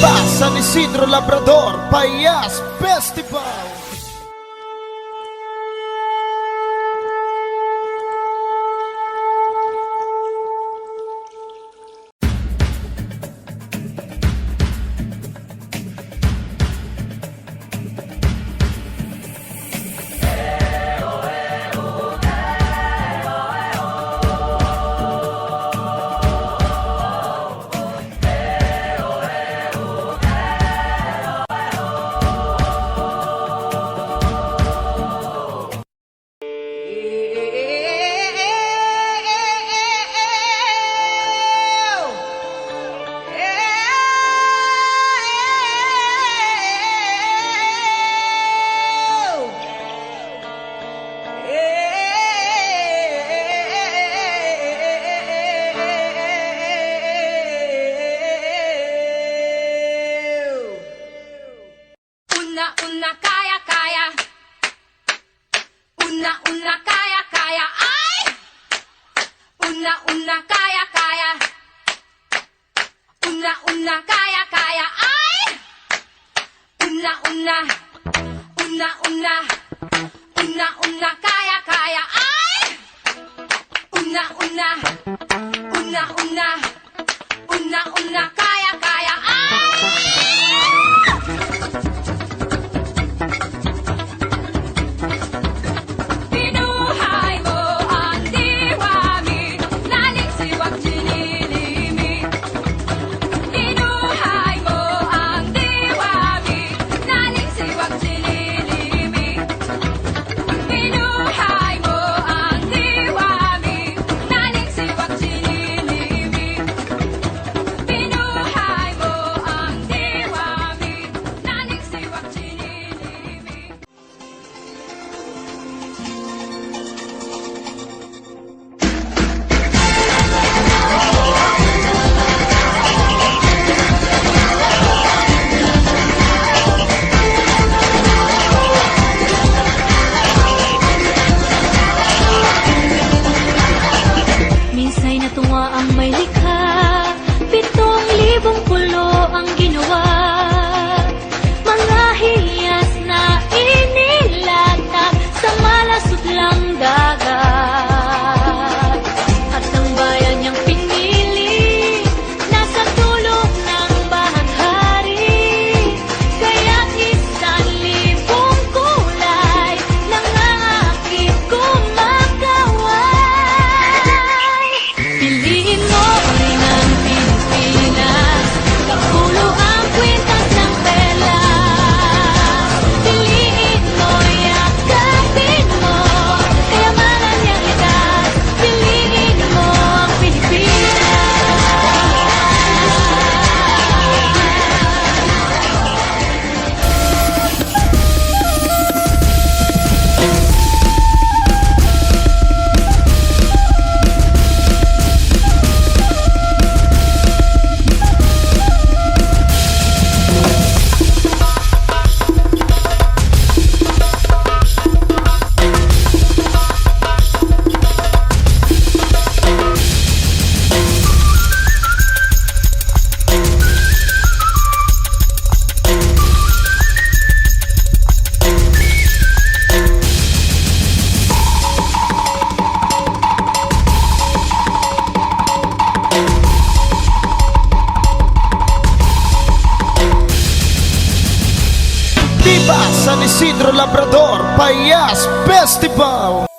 Viva San Isidro Labrador Payas Festival. Una kaya kaya, una kaya kaya, ay! Una kaya kaya, una kaya kaya, ay! Una kaya kaya, ay! Una kaya kaya, ay! Binuhay mo ang diwami, nalisiwag sinilimi. Binuhay mo ang diwami, nalisiwag sinilimi. Binuhay mo ang diwami, nalisiwag sinilimi. Binuhay mo ang diwami, nalisiwag sinilimi. Minsa'y natuwa ang may likha, 7,000 pulo ang ginawa. Mga hiyas na inilatag sa malasudlang dagat. At ang bayan niyang pinili, nasa dulo ng bahaghari. Kaya 1,000 kulay nangangakit kumakaway. Piliin mo rin ang Pilipinas, kapulo ang kwintas ng pelas. Piliin mo, yakapin mo, kayamanan niyang likas. Piliin mo ang Pilipinas. Viva San Isidro Labrador Payas Festival.